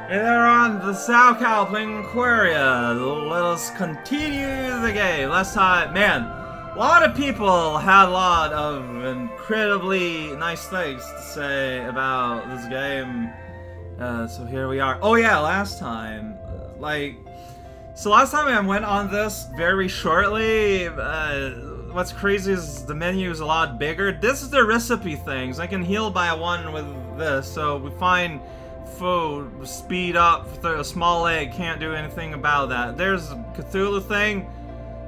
Hey there on the South Cal playing Aquaria. Let us continue the game. Last time, man, a lot of people had a lot of incredibly nice things to say about this game. So here we are. Oh yeah, last time, last time I went on this very shortly. What's crazy is the menu is a lot bigger. This is the recipe things. I can heal by one with this, so we find food, speed up, a small egg, can't do anything about that. There's a Cthulhu thing,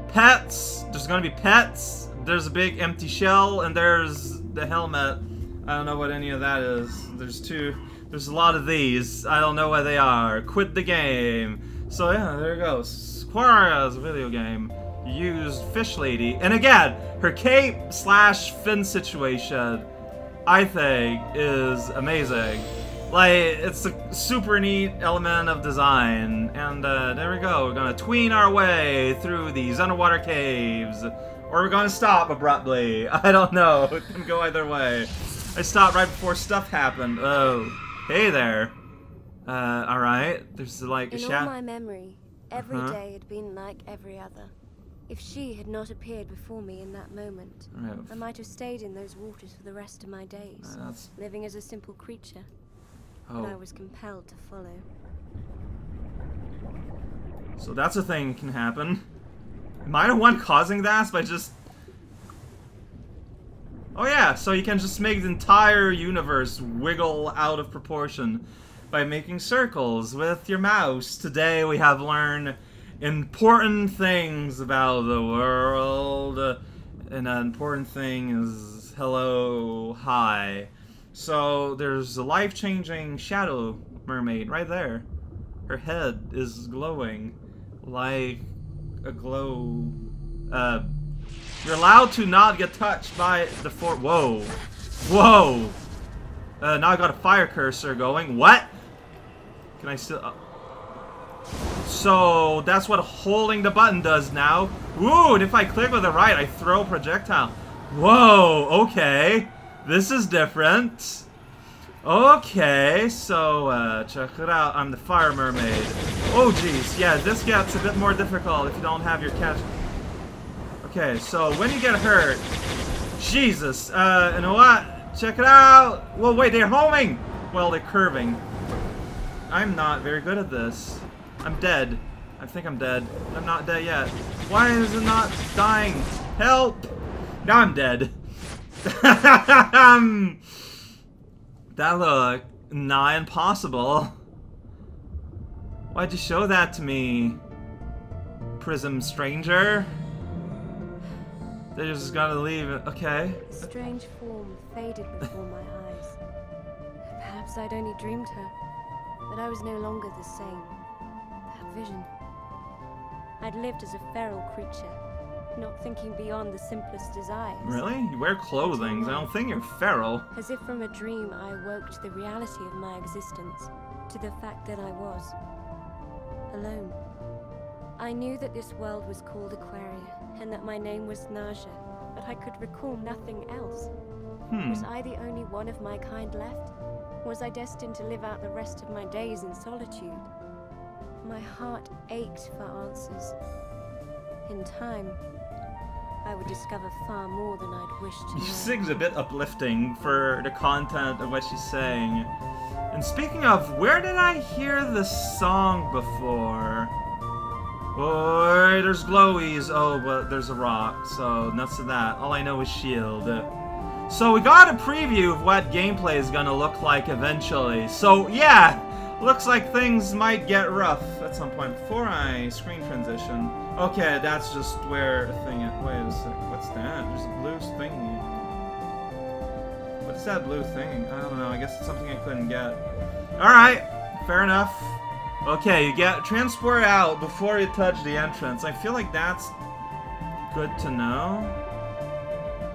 pets, there's gonna be pets, there's a big empty shell, and there's the helmet. I don't know what any of that is. There's a lot of these. I don't know what they are. Quit the game. So yeah, there it goes. Aquaria is a video game. You used Fish Lady, and again, her cape slash fin situation, I think, is amazing. Like, it's a super neat element of design, and there we go. We're gonna tween our way through these underwater caves, or we're gonna stop abruptly. I don't know. It can go either way. I stopped right before stuff happened. Oh, hey there. All right. There's like a In all my memory, every day had been like every other. If she had not appeared before me in that moment, I might have stayed in those waters for the rest of my days, living as a simple creature. But I was compelled to follow. So that's a thing that can happen. Am I the one causing that by just... Oh yeah, so you can just make the entire universe wiggle out of proportion by making circles with your mouse. Today we have learned important things about the world. And an important thing is hello, hi. So there's a life-changing shadow mermaid right there. Her head is glowing like a glow. You're allowed to not get touched by the Whoa. Whoa. Now I got a fire cursor going. What? Can I still... So that's what holding the button does now. Ooh, and if I click with the right, I throw a projectile. Whoa, okay. This is different. Okay, so check it out. I'm the fire mermaid. Oh jeez, yeah, this gets a bit more difficult if you don't have your catch. Okay, so when you get hurt, Jesus, you know what? Check it out. Well, wait, they're homing. Well, they're curving. I'm not very good at this. I'm dead. I think I'm dead. I'm not dead yet. Why is it not dying? Help! Now I'm dead. That looked nigh impossible. Why'd you show that to me, Prism Stranger? They're just gonna leave it. Okay. The strange form faded before my eyes. Perhaps I'd only dreamed her, but I was no longer the same. That vision. I'd lived as a feral creature, not thinking beyond the simplest desires. Really? You wear clothing. I don't think you're feral. As if from a dream, I awoke to the reality of my existence, to the fact that I was alone. I knew that this world was called Aquaria, and that my name was Naja, but I could recall nothing else. Was I the only one of my kind left? Was I destined to live out the rest of my days in solitude? My heart ached for answers. In time, I would discover far more than I'd wished to know. She sings a bit uplifting for the content of what she's saying. And speaking of, where did I hear this song before? Oh, there's glowies. Oh, but there's a rock, so nuts to that. All I know is shield. So we got a preview of what gameplay is gonna look like eventually. So yeah, looks like things might get rough at some point. Before I screen transition. Okay, that's just where a thing is. Wait a sec. What's that? There's a blue thing. What's that blue thing? I don't know. I guess it's something I couldn't get. Alright, fair enough. Okay, you get transport out before you touch the entrance. I feel like that's good to know.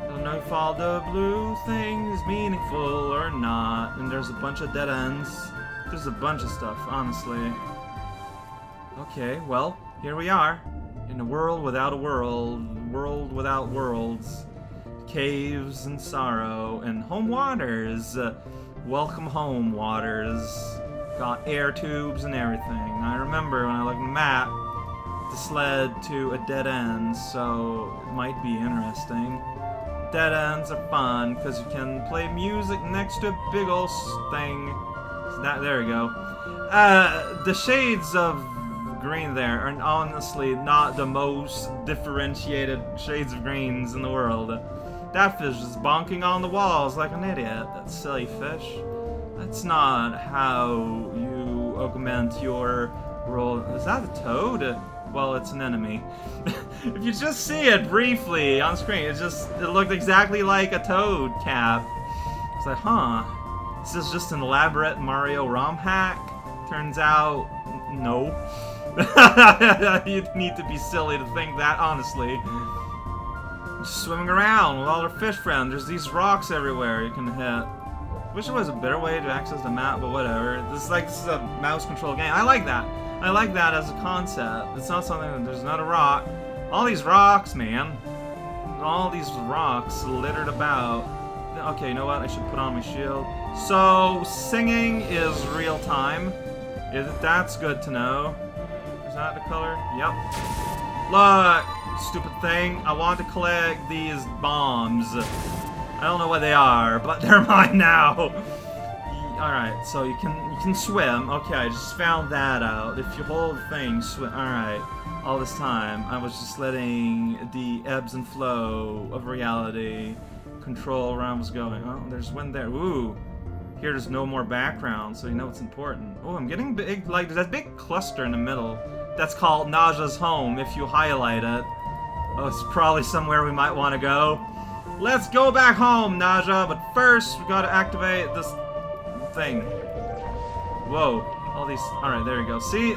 Don't know if all the blue thing is meaningful or not. And there's a bunch of dead ends. There's a bunch of stuff, honestly. Okay, well, here we are. In a world without a world. World without worlds. Caves and sorrow. And home waters. Welcome home, waters. Got air tubes and everything. I remember when I looked at the map, this led to a dead end, so it might be interesting. Dead ends are fun because you can play music next to a big old thing. So there we go. The shades of green there are honestly not the most differentiated shades of greens in the world. That fish is bonking on the walls like an idiot. That silly fish. That's not how you augment your role. Is that a toad? Well, it's an enemy. If you just see it briefly on screen, it looked exactly like a toad cap. It's like, huh, this is just an elaborate Mario ROM hack? Turns out, no. You'd need to be silly to think that, honestly. Just swimming around with all our fish friends. There's these rocks everywhere you can hit. Wish there was a better way to access the map, but whatever. This is a mouse control game. I like that. I like that as a concept. It's not something that there's not a rock. All these rocks, man. All these rocks littered about. Okay, you know what? I should put on my shield. So, singing is real time. That's good to know. Is that the color? Yep. Look, stupid thing. I want to collect these bombs. I don't know what they are, but they're mine now. Alright, so you can swim. Okay, I just found that out. If you hold the thing, swim. Alright. All this time, I was just letting the ebbs and flow of reality control where I was going. Oh, there's wind there. Ooh. Here there's no more background, so you know it's important. Oh, I'm getting big, like, there's that big cluster in the middle. That's called Naja's home, if you highlight it. Oh, it's probably somewhere we might want to go. Let's go back home, Naja, but first we gotta activate this thing. Whoa. All these... Alright, there we go. See?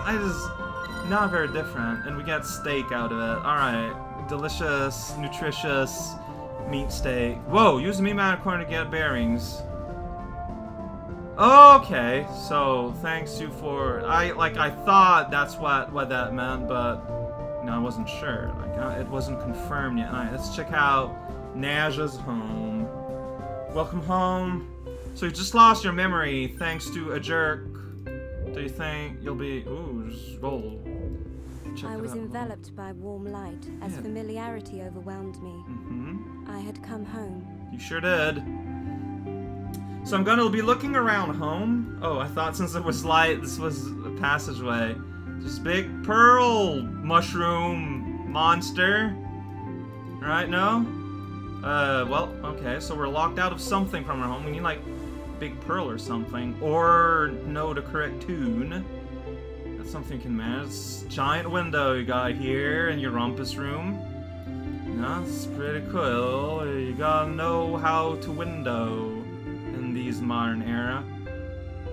Not very different, and we get steak out of it. Alright. Delicious, nutritious meat steak. Whoa, use the meat map corner to get bearings. Okay, so thanks you for... I thought that's what that meant, but... No, I wasn't sure. Like, it wasn't confirmed yet. Alright, let's check out Naja's home. Welcome home. So you just lost your memory thanks to a jerk. Do you think you'll be... Ooh, just roll. I was enveloped by warm light as familiarity overwhelmed me. I had come home. You sure did. So I'm gonna be looking around home. Oh, I thought since it was light, this was a passageway. This big pearl mushroom monster. Right, no? Well, okay, so we're locked out of something from our home. We need, like, big pearl or something. Or know the correct tune. That's something you can manage. Giant window you got here in your rumpus room. That's pretty cool. You gotta know how to window in these modern era.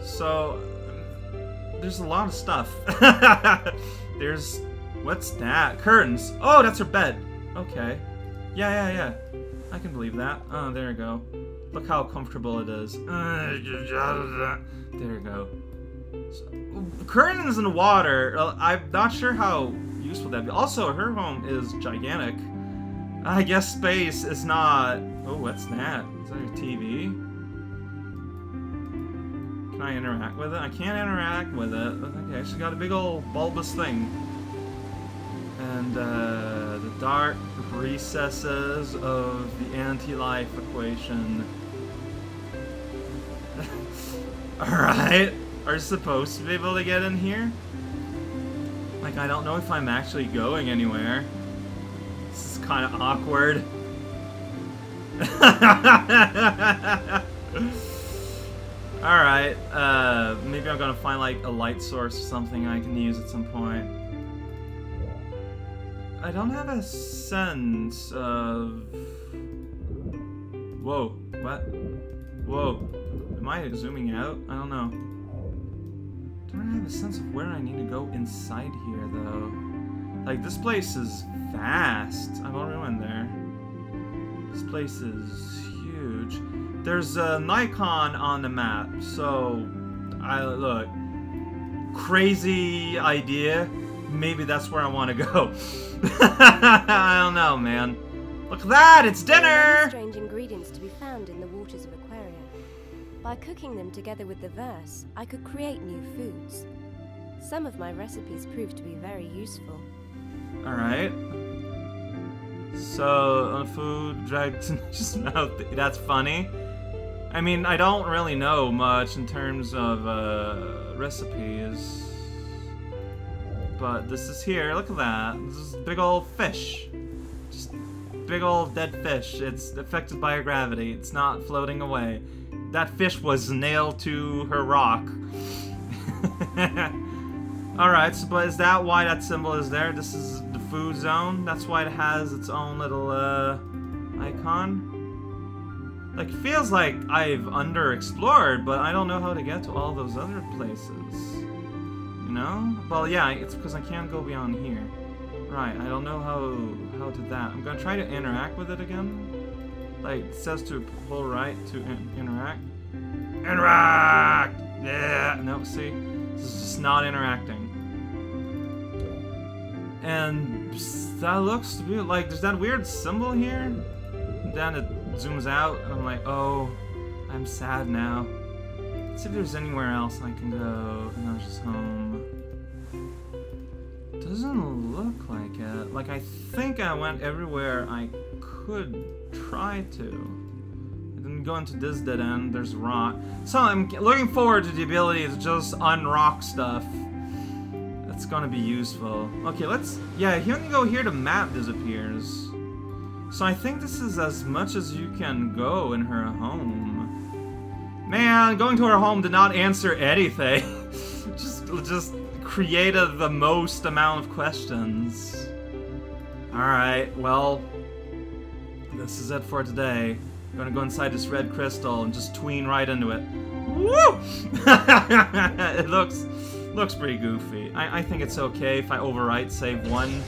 So, there's a lot of stuff. There's... What's that? Curtains. Oh, that's her bed. Okay. Yeah. I can believe that. Oh, there you go. Look how comfortable it is. There you go. So, curtains in the water. I'm not sure how useful that'd be. Also, her home is gigantic. I guess space is not... Oh, what's that? Is that your TV? Can I interact with it? I can't interact with it. Okay, she's got a big old bulbous thing. And the dark recesses of the anti-life equation. Alright. Are you supposed to be able to get in here? Like, I don't know if I'm actually going anywhere. This is kind of awkward. Alright, maybe I'm gonna find, like, a light source or something I can use at some point. I don't have a sense of... Whoa, what? Whoa. Am I zooming out? I don't know. Don't have a sense of where I need to go inside here, though. Like, this place is vast. I've already went there. This place is huge. There's an icon on the map, so... Look. Crazy idea. Maybe that's where I want to go. I don't know, man. Look at that! It's dinner! Strange ingredients to be found in the waters of Aquaria. By cooking them together with the verse, I could create new foods. Some of my recipes proved to be very useful. Alright. So, on food dragged in his mouth. That's funny. I mean, I don't really know much in terms of recipes. But this is here, look at that. This is big old fish. Just big old dead fish. It's affected by gravity. It's not floating away. That fish was nailed to her rock. Alright, so but is that why that symbol is there? This is the food zone? That's why it has its own little icon? Like, it feels like I've underexplored, but I don't know how to get to all those other places. You know? Well, yeah, it's because I can't go beyond here. Right, I don't know how to that. I'm gonna try to interact with it again. Like, it says to pull right to interact. Interact! Yeah! No, see? This is just not interacting. And that looks to be like, there's that weird symbol here. Then it zooms out, and I'm like, oh, I'm sad now. Let's see if there's anywhere else I can go. No, it's just home. Doesn't look like it. Like, I think I went everywhere I could try to. I didn't go into this dead end. There's rock. So I'm looking forward to the ability to just unrock stuff. That's gonna be useful. Okay, let's... Yeah, when you go here, the map disappears. So I think this is as much as you can go in her home. Man, going to her home did not answer anything. just created the most amount of questions. Alright, well... This is it for today. I'm gonna go inside this red crystal and just tween right into it. Woo! It looks pretty goofy. I think it's okay if I overwrite save 1.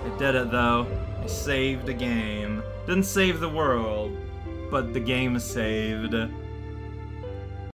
I did it though. I saved the game. Didn't save the world, but the game is saved.